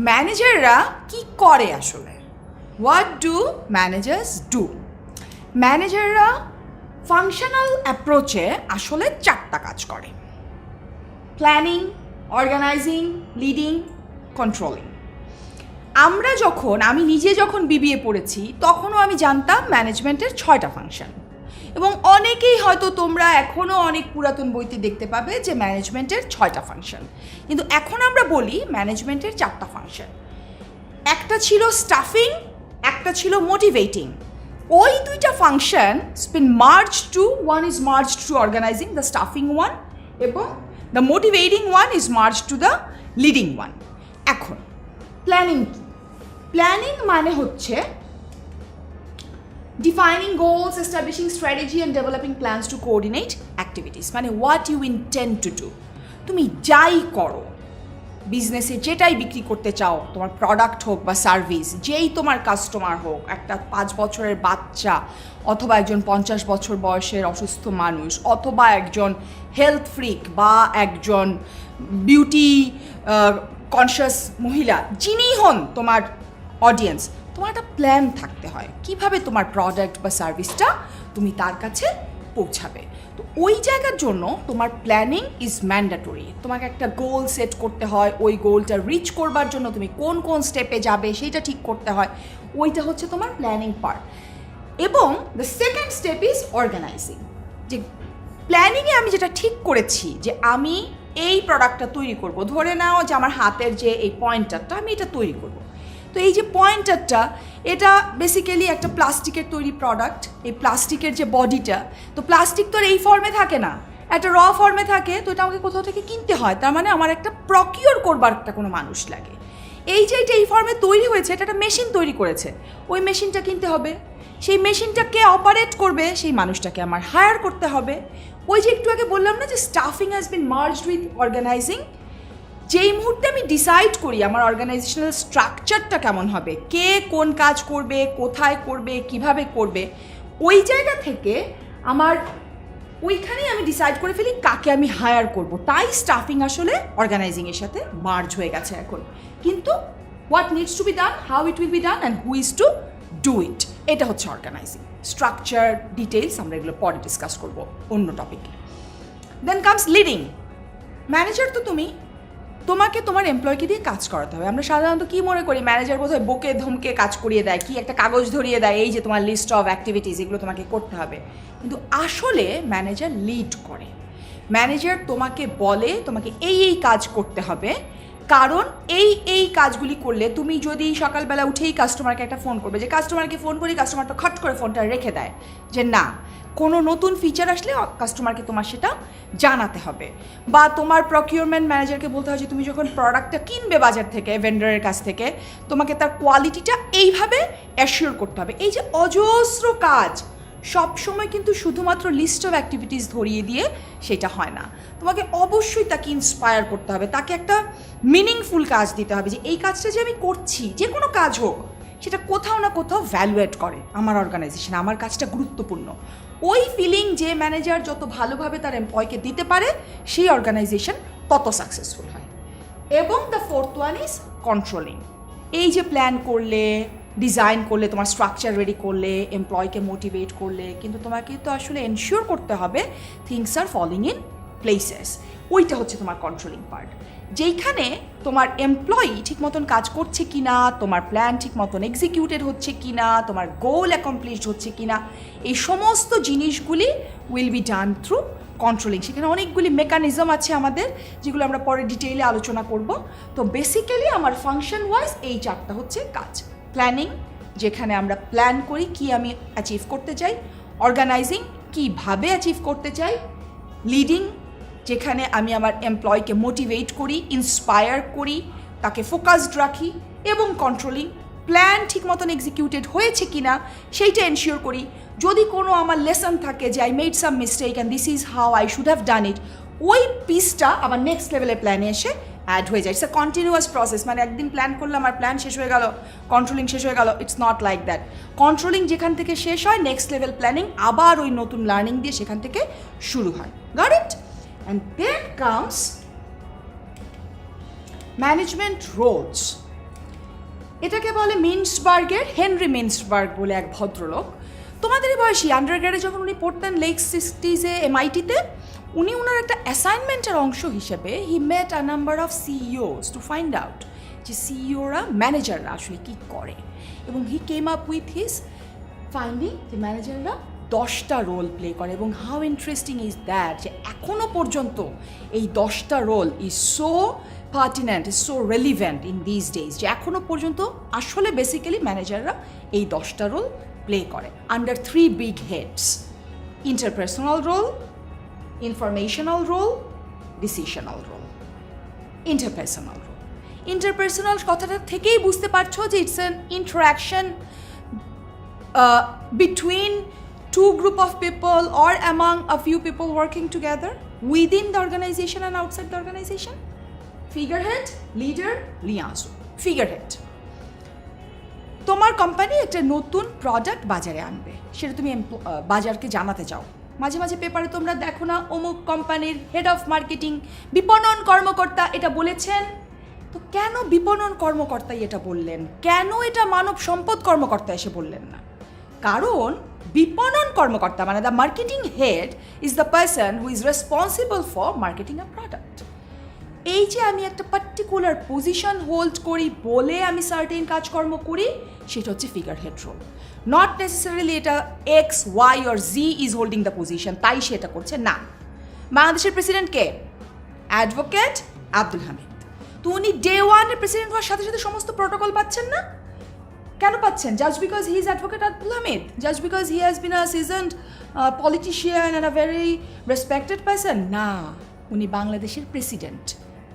ম্যানেজাররা কি করে আসলে? What do managers do? ম্যানেজাররা ফাংশনাল অ্যাপ্রোচে আসলে 4টা কাজ করে: প্ল্যানিং, অর্গানাইজিং, লিডিং, কন্ট্রোলিং। আমি নিজে যখন বিবিএ পড়েছি তখনও আমি জানতাম ম্যানেজমেন্টের 6টা ফাংশন, এবং অনেকেই হয়তো তোমরা এখনও অনেক পুরাতন বইতে দেখতে পাবে যে ম্যানেজমেন্টের 6টা ফাংশন। কিন্তু এখন আমরা বলি ম্যানেজমেন্টের 4টা ফাংশন। একটা ছিল স্টাফিং, একটা ছিল মোটিভেটিং। ওই 2টা function spin merge to, one is merge to organising, the staffing one, এবং the motivating one is merge to the leading one. এখন প্ল্যানিং কি? প্ল্যানিং মানে হচ্ছে defining goals, establishing strategy and developing plans to coordinate activities, মানে what you intend to do। তুমি যাই করো, বিজনেসে যেটাই বিক্রি করতে চাও, তোমার প্রোডাক্ট হোক বা সার্ভিস, যেই তোমার কাস্টমার হোক, একটা 5 বছরের বাচ্চা অথবা একজন 50 বছর বয়সের অসুস্থ মানুষ অথবা একজন হেলথ ফ্রিক বা একজন বিউটি কনসিয়াস মহিলা, যিনিই হন তোমার অডিয়েন্স, তোমার একটা প্ল্যান থাকতে হয় কিভাবে তোমার প্রোডাক্ট বা সার্ভিসটা তুমি তার কাছে পৌঁছাবে। তো ওই জায়গার জন্য তোমার প্ল্যানিং ইজ ম্যান্ডেটরি। তোমাকে একটা গোল সেট করতে হয়, ওই গোলটা রিচ করবার জন্য তুমি কোন কোন স্টেপে যাবে সেইটা ঠিক করতে হয়। ওইটা হচ্ছে তোমার প্ল্যানিং পার্ট। এবং the second step is organizing. যে প্ল্যানিংয়ে আমি যেটা ঠিক করেছি যে আমি এই প্রোডাক্টটা তৈরি করব, ধরে নাও যে আমার হাতের যে এই পয়েন্টারটা, আমি এটা তৈরি করব। তো এই যে পয়েন্টারটা, এটা বেসিক্যালি একটা প্লাস্টিকের তৈরি প্রোডাক্ট। এই প্লাস্টিকের যে বডিটা, তো প্লাস্টিক তো আর এই ফর্মে থাকে না, একটা র ফর্মে থাকে। তো এটা আমাকে কোথাও থেকে কিনতে হয়, তার মানে আমার একটা প্রকিওর করবার একটা কোনো মানুষ লাগে। এই যে এটা এই ফর্মে তৈরি হয়েছে, এটা একটা মেশিন তৈরি করেছে, ওই মেশিনটা কিনতে হবে। সেই মেশিনটাকে অপারেট করবে সেই মানুষটাকে আমার হায়ার করতে হবে। ওই যে একটু আগে বললাম না যে staffing has been merged with organizing. যেই মুহূর্তে আমি ডিসাইড করি আমার অর্গানাইজেশনাল স্ট্রাকচারটা কেমন হবে, কে কোন কাজ করবে, কোথায় করবে, কিভাবে করবে, ওই জায়গা থেকে আমার ওইখানেই আমি ডিসাইড করে ফেলি কাকে আমি হায়ার করব। তাই স্টাফিং আসলে অর্গানাইজিংয়ের সাথে মার্জ হয়ে গেছে এখন। কিন্তু what needs to be done, how it will be done and who is to do it, এটা হচ্ছে অর্গানাইজিং। স্ট্রাকচার, ডিটেলস আমরা এগুলো পরে ডিসকাস করবো অন্য টপিকে। দেন কামস লিডিং। ম্যানেজার তো তোমাকে তোমার এমপ্লয়কে দিয়ে কাজ করাতে হবে। আমরা সাধারণত কী মনে করি, ম্যানেজার বোধহয় বকে ধমকে কাজ করিয়ে দেয়, কি একটা কাগজ ধরিয়ে দেয়, এই যে তোমার লিস্ট অফ অ্যাক্টিভিটিস, এগুলো তোমাকে করতে হবে। কিন্তু আসলে ম্যানেজার লিড করে। ম্যানেজার তোমাকে বলে তোমাকে এই কাজ করতে হবে, কারণ এই কাজগুলি করলে তুমি যদি সকালবেলা উঠেই কাস্টমারকে একটা ফোন করবে, যে কাস্টমারকে ফোন করি, কাস্টমারটা খট করে ফোনটা রেখে দেয়, যে না কোনো নতুন ফিচার আসলে কাস্টমারকে তোমার সেটা জানাতে হবে। বা তোমার প্রকিউরমেন্ট ম্যানেজারকে বলতে হয় যে তুমি যখন প্রোডাক্টটা কিনবে বাজার থেকে, ভেন্ডারের কাছ থেকে, তোমাকে তার কোয়ালিটিটা এইভাবে অ্যাসিওর করতে হবে। এই যে অজস্র কাজ, সবসময় কিন্তু শুধুমাত্র লিস্ট অফ অ্যাক্টিভিটিস ধরিয়ে দিয়ে সেটা হয় না। তোমাকে অবশ্যই তাকে ইন্সপায়ার করতে হবে, তাকে একটা মিনিংফুল কাজ দিতে হবে, যে এই কাজটা যে আমি করছি, যে কোনো কাজ হোক, সেটা কোথাও না কোথাও ভ্যালুয়েট করে আমার অর্গানাইজেশন, আমার কাজটা গুরুত্বপূর্ণ। ওই ফিলিং যে ম্যানেজার যত ভালোভাবে তার এমপ্লয়কে দিতে পারে, সেই অর্গানাইজেশন তত সাকসেসফুল হয়। এবং the fourth one is controlling. এই যে প্ল্যান করলে, ডিজাইন করলে, তোমার স্ট্রাকচার রেডি করলে, এমপ্লয়কে মোটিভেট করলে, কিন্তু তোমাকে তো আসলে এনশিওর করতে হবে things are falling in places. ওইটা হচ্ছে তোমার কন্ট্রোলিং পার্ট, যেইখানে তোমার এমপ্লয়ি ঠিক মতন কাজ করছে কি না, তোমার প্ল্যান ঠিক মতন এক্সিকিউটেড হচ্ছে কি না, তোমার গোল অ্যাকমপ্লিশড হচ্ছে কি না, এই সমস্ত জিনিসগুলি will be done through controlling. সেখানে অনেকগুলি মেকানিজম আছে আমাদের, যেগুলো আমরা পরে ডিটেইলে আলোচনা করব। তো বেসিক্যালি আমার ফাংশন ওয়াইজ এই 4টা হচ্ছে কাজ। প্ল্যানিং, যেখানে আমরা প্ল্যান করি কি আমি অ্যাচিভ করতে চাই। অর্গানাইজিং, কীভাবে অ্যাচিভ করতে চাই। লিডিং, যেখানে আমি আমার এমপ্লয়কে মোটিভেট করি, ইন্সপায়ার করি, তাকে ফোকাসড রাখি। এবং কন্ট্রোলিং, প্ল্যান ঠিক মতন এক্সিকিউটেড হয়েছে কি না সেইটা এনশিওর করি। যদি কোনো আমার লেসন থাকে যে I made some mistake and this is how I should have done it, ওই পিসটা আবার নেক্সট লেভেলের প্ল্যানে এসে অ্যাড হয়ে যায়। It's a continuous process. মানে একদিন প্ল্যান করলাম আর প্ল্যান শেষ হয়ে গেল, কন্ট্রোলিং শেষ হয়ে গেল, it's not like that. Controlling যেখান থেকে শেষ হয়, নেক্সট লেভেল প্ল্যানিং আবার ওই নতুন লার্নিং দিয়ে সেখান থেকে শুরু হয়। Got it? And then comes management roles. এটাকে বলে মিন্সবার্গের হেনরি মিন্সবার্গ বলে এক ভদ্রলোক। তোমাদেরই বয়সী, আন্ডারগ্রেডে যখন উনি পড়তেন লেক সিটিজে MIT-তে, উনি ওনার একটা অ্যাসাইনমেন্টের অংশ হিসেবে he met a number of CEOs to find out যে সিইওরা, ম্যানেজাররা আসলে কী করে, এবং he came up with his finding যে ম্যানেজাররা 10টা রোল প্লে করে। এবং হাউ ইন্টারেস্টিং ইজ দ্যাট যে এখনও পর্যন্ত এই 10টা role is so pertinent, is so relevant in this days, যে এখনও পর্যন্ত আসলে বেসিক্যালি ম্যানেজাররা এই 10টা রোল প্লে করে under 3 big heads: interpersonal role, informational role, decisional role. Interpersonal role, interpersonal কথাটা থেকেই বুঝতে পারছো যে it's an interaction between two group of people or among a few people working together within the organization and outside the organization. Figurehead, leader, liaison. Figurehead, তোমার company একটা নতুন product বাজারে আনবে, সেটা তুমি বাজারকে জানাতে চাও। মাঝে মাঝে পেপারে তোমরা দেখো না, অমুক কোম্পানির হেড অফ মার্কেটিং, বিপণন কর্মকর্তা এটা বলেছেন। তো কেন বিপণন কর্মকর্তাই এটা বললেন? কেন এটা মানব সম্পদ কর্মকর্তা এসে বললেন না? কারণ বিপণন কর্মকর্তা মানে the marketing head is the person who is responsible for marketing a product. এই যে আমি একটা পার্টিকুলার পজিশন হোল্ড করি বলে আমি সার্টেন কাজকর্ম করি, সেটা হচ্ছে figure head role. Not necessarily এটা X, Y or Z is holding the position, তাই সে এটা করছে না। বাংলাদেশের প্রেসিডেন্ট কে? অ্যাডভোকেট আব্দুল হামিদ। তো উনি ডে 1 প্রেসিডেন্ট হওয়ার সাথে সাথে সমস্ত প্রোটোকল পাচ্ছেন না? কেন পাচ্ছেন? Just because he is advocate Abdul Hamid, just because he has been a seasoned politician and a very respected person? না, উনি বাংলাদেশের প্রেসিডেন্ট।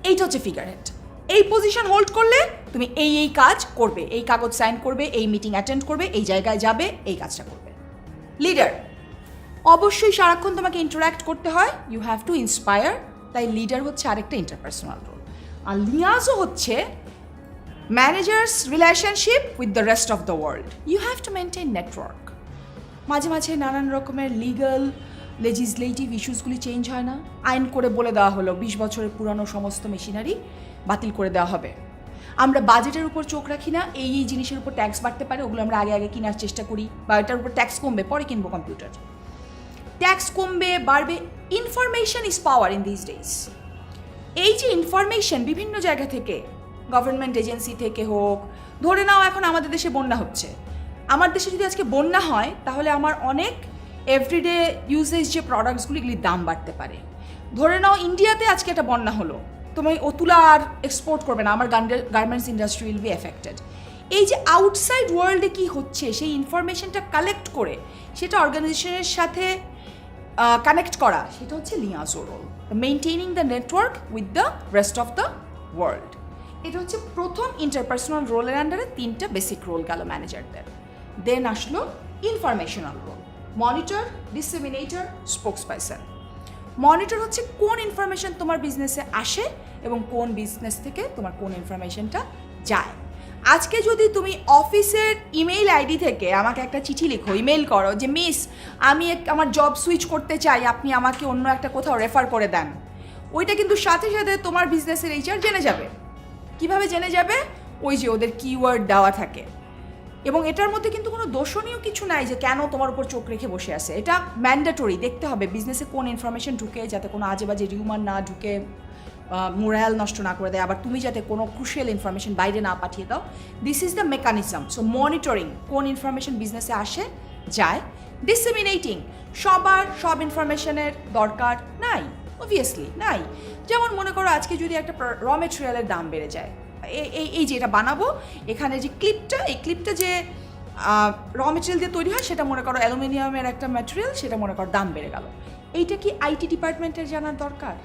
এইটা হচ্ছে ফিগার হেড। এই পজিশন হোল্ড করলে তুমি এই কাজ করবে, এই কাগজ সাইন করবে, এই মিটিং অ্যাটেন্ড করবে, এই জায়গায় যাবে, এই কাজটা করবে। লিডার, অবশ্যই সারাক্ষণ তোমাকে ইন্টারাক্ট করতে হয়, ইউ হ্যাভ টু ইন্সপায়ার, তাই লিডার হচ্ছে আরেকটা ইন্টারপার্সোনাল রোল। আর লিয়াজও হচ্ছে managers relationship with the rest of the world. You have to maintain network. মাঝে মাঝে নানান রকমের লিগাল লেজিসলেটিভ ইস্যুসগুলি চেঞ্জ হয় না? আইন করে বলে দেওয়া হলো 20 বছরের পুরানো সমস্ত মেশিনারি বাতিল করে দেওয়া হবে। আমরা বাজেটের উপর চোখ রাখি না, এই জিনিসের উপর ট্যাক্স বাড়তে পারে, ওগুলো আমরা আগে কেনার চেষ্টা করি, বা এটার উপর ট্যাক্স কমবে, পরে কিনবো কম্পিউটার। ট্যাক্স কমবে, বাড়বে। Information is power in this days. এই যে ইনফরমেশন বিভিন্ন জায়গা থেকে, গভর্নমেন্ট এজেন্সি থেকে হোক, ধরে নাও এখন আমাদের দেশে বন্যা হচ্ছে, আমার দেশে যদি আজকে বন্যা হয় তাহলে আমার অনেক এভরিডে ইউজেজ যে প্রোডাক্টসগুলির দাম বাড়তে পারে। ধরে নাও ইন্ডিয়াতে আজকে একটা বন্যা হলো, তুমি ও তুলা আর এক্সপোর্ট করবে না, আমার garments industry will be affected. এই যে আউটসাইড ওয়ার্ল্ডে কী হচ্ছে সেই ইনফরমেশনটা কালেক্ট করে সেটা অর্গানাইজেশনের সাথে কানেক্ট করা, সেটা হচ্ছে liaison role, maintaining the network with the rest of the world. এটা হচ্ছে প্রথম ইন্টারপার্সোনাল রোলের আন্ডারে 3টা বেসিক রোল গেল ম্যানেজারদের। দেন আসলো informational role: monitor, disseminator, spokesperson. Monitor হচ্ছে কোন ইনফরমেশন তোমার বিজনেসে আসে এবং কোন বিজনেস থেকে তোমার কোন ইনফরমেশনটা যায়। আজকে যদি তুমি অফিসের ইমেইল আইডি থেকে আমাকে একটা চিঠি লিখো, ইমেইল করো যে মিস আমি আমার জব সুইচ করতে চাই, আপনি আমাকে অন্য একটা কোথাও রেফার করে দেন, ওইটা কিন্তু সাথে সাথে তোমার বিজনেসের HR জেনে যাবে। কিভাবে জেনে যাবে? ওই যে ওদের কিওয়ার্ড দেওয়া থাকে। এবং এটার মধ্যে কিন্তু কোনো দোষণীয় কিছু নাই যে কেন তোমার উপর চোখ রেখে বসে আছে। এটা ম্যান্ডেটরি, দেখতে হবে বিজনেসে কোন ইনফরমেশন ঢুকে, যাতে কোনো আজে বাজে রিউমার না ঢুকে মোরাল নষ্ট না করে দেয়, আবার তুমি যাতে কোনো ক্রুশিয়াল ইনফরমেশন বাইরে না পাঠিয়ে দাও। This is the mechanism. So monitoring, কোন ইনফরমেশন বিজনেসে আসে যায়। ডিসেমিনেটিং, সবার সব ইনফরমেশনের দরকার নাই, অবভিয়াসলি নাই। যেমন মনে করো আজকে যদি একটা র মেটেরিয়ালের দাম বেড়ে যায়, এই যে এটা বানাবো, এখানে যে ক্লিপটা, এই ক্লিপটা যে র মেটেরিয়াল দিয়ে তৈরি হয়, সেটা মনে করো অ্যালুমিনিয়ামের একটা ম্যাটেরিয়াল, সেটা মনে করো দাম বেড়ে গেল। এইটা কি IT ডিপার্টমেন্টের জানার দরকার?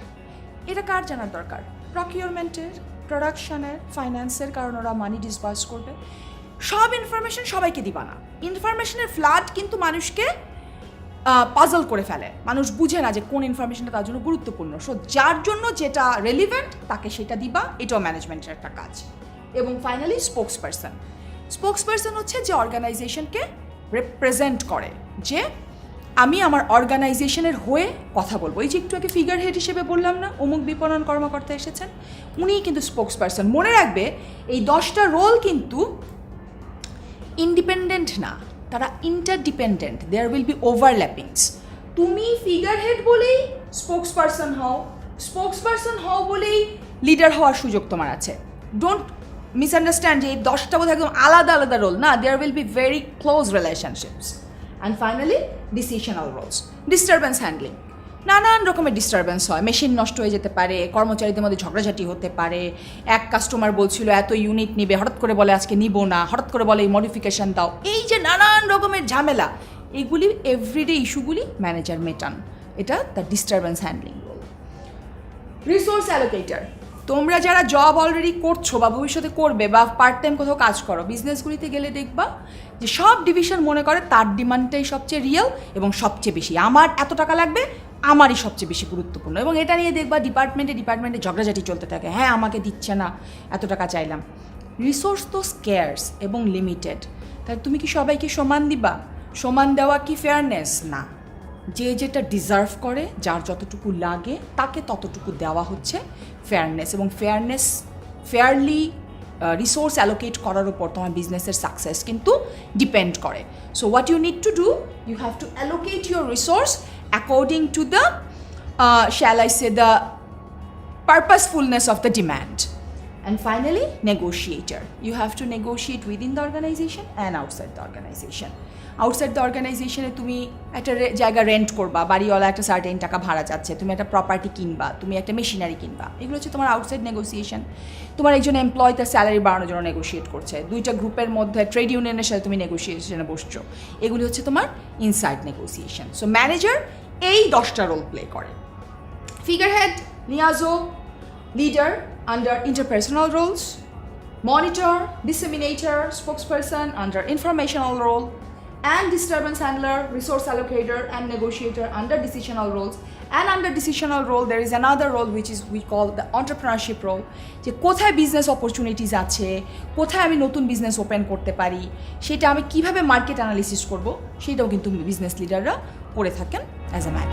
এটা কার জানার দরকার? প্রকিউরমেন্টের, প্রোডাকশনের, ফাইন্যান্সের, কারণ ওরা মানি ডিসবার্স করবে। সব ইনফরমেশন সবাইকে দিবা না। ইনফরমেশনের ফ্লাড কিন্তু মানুষকে পাজল করে ফেলে, মানুষ বুঝে না যে কোন ইনফরমেশনটা তার জন্য গুরুত্বপূর্ণ। সো যার জন্য যেটা রেলিভেন্ট তাকে সেটা দিবা, এটাও ম্যানেজমেন্টের একটা কাজ। এবং ফাইনালি স্পোক্সপারসন। স্পোক্সপারসন হচ্ছে যে অর্গানাইজেশনকে রিপ্রেজেন্ট করে, যে আমি আমার অর্গানাইজেশনের হয়ে কথা বলবো। এই যে একটু আগে ফিগার হেড হিসেবে বললাম না, অমুক বিপণন কর্মকর্তা এসেছেন, উনিই কিন্তু স্পোক্সপারসন। মনে রাখবে এই 10টা রোল কিন্তু ইন্ডিপেন্ডেন্ট না, তারা ইন্টারডিপেন্ডেন্ট, দেয়ার উইল বি ওভারল্যাপিংস। তুমি ফিগার হেড বলেই স্পোক্সপারসন হও বলেই লিডার হওয়ার সুযোগ তোমার আছে। ডোন্ট মিসআন্ডারস্ট্যান্ড যে এই 10টা বোধ একদম আলাদা আলাদা রোল না, there will be very close relationships. And finally decisional roles, disturbance handling. নানান রকমের ডিস্টারবেন্স হয়, মেশিন নষ্ট হয়ে যেতে পারে, কর্মচারীদের মধ্যে ঝগড়াঝাটি হতে পারে, এক কাস্টমার বলছিল এত ইউনিট নিবে, হঠাৎ করে বলে আজকে নিব না, হঠাৎ করে বলে এই মডিফিকেশান দাও। এই যে নানান রকমের ঝামেলা, এগুলি এভরিডে ইস্যুগুলি ম্যানেজার মেটান, এটা the disturbance handling role. Resource allocator, তোমরা যারা জব অলরেডি করছো বা ভবিষ্যতে করবে বা পার্ট টাইম কোথাও কাজ করো, বিজনেসগুলিতে গেলে দেখবা যে সব ডিভিশন মনে করে তার ডিমান্ডটাই সবচেয়ে রিয়েল এবং সবচেয়ে বেশি, আমার এত টাকা লাগবে, আমারই সবচেয়ে বেশি গুরুত্বপূর্ণ। এবং এটা নিয়ে দেখবা ডিপার্টমেন্টে ঝগড়াঝাটি চলতে থাকে, হ্যাঁ আমাকে দিচ্ছে না, এত টাকা চাইলাম। রিসোর্স তো স্কেয়ার্স এবং লিমিটেড, তাহলে তুমি কি সবাইকে সমান দিবা? সমান দেওয়া কি ফেয়ারনেস? না, যে যেটা ডিজার্ভ করে, যার যতটুকু লাগে তাকে ততটুকু দেওয়া হচ্ছে ফেয়ারনেস। এবং ফেয়ারলি রিসোর্স অ্যালোকেট করার উপর তোমার বিজনেসের সাকসেস কিন্তু ডিপেন্ড করে। So what you need to do, you have to allocate your resource according to the shall I say the purposefulness of the demand. And finally, negotiator, you have to negotiate within the organization and outside the organization. Outside the অর্গানাইজেশনে তুমি একটা জায়গা rent করবা, বাড়িওয়ালা একটা certain টাকা ভাড়া যাচ্ছে, তুমি একটা প্রপার্টি কিনবা, তুমি একটা মেশিনারি কিনবা, এগুলো হচ্ছে তোমার আউটসাইড নেগোসিয়েশন। তোমার একজন এমপ্লয় তার স্যালারি বাড়ানোর জন্য নেগোশিয়েট করছে, দুইটা গ্রুপের মধ্যে ট্রেড ইউনিয়নের সাথে তুমি নেগোসিয়েশনে বসছো, এগুলি হচ্ছে তোমার ইনসাইড নেগোসিয়েশন। সো ম্যানেজার এই 10টা রোল প্লে করে। Figurehead, liaison, leader under interpersonal roles, monitor, disseminator, spokesperson under informational role, and disturbance handler, resource allocator and negotiator under decisional roles. And under decisional role there is another role which is we call the entrepreneurship role, যে কোথায় business opportunities আছে, কোথায় আমি নতুন business open করতে পারি, সেটা আমি কিভাবে মার্কেট অ্যানালিসিস করব, সেটাও কিন্তু বিজনেস লিডাররা করে থাকেন অ্যাজ এ ম্যান।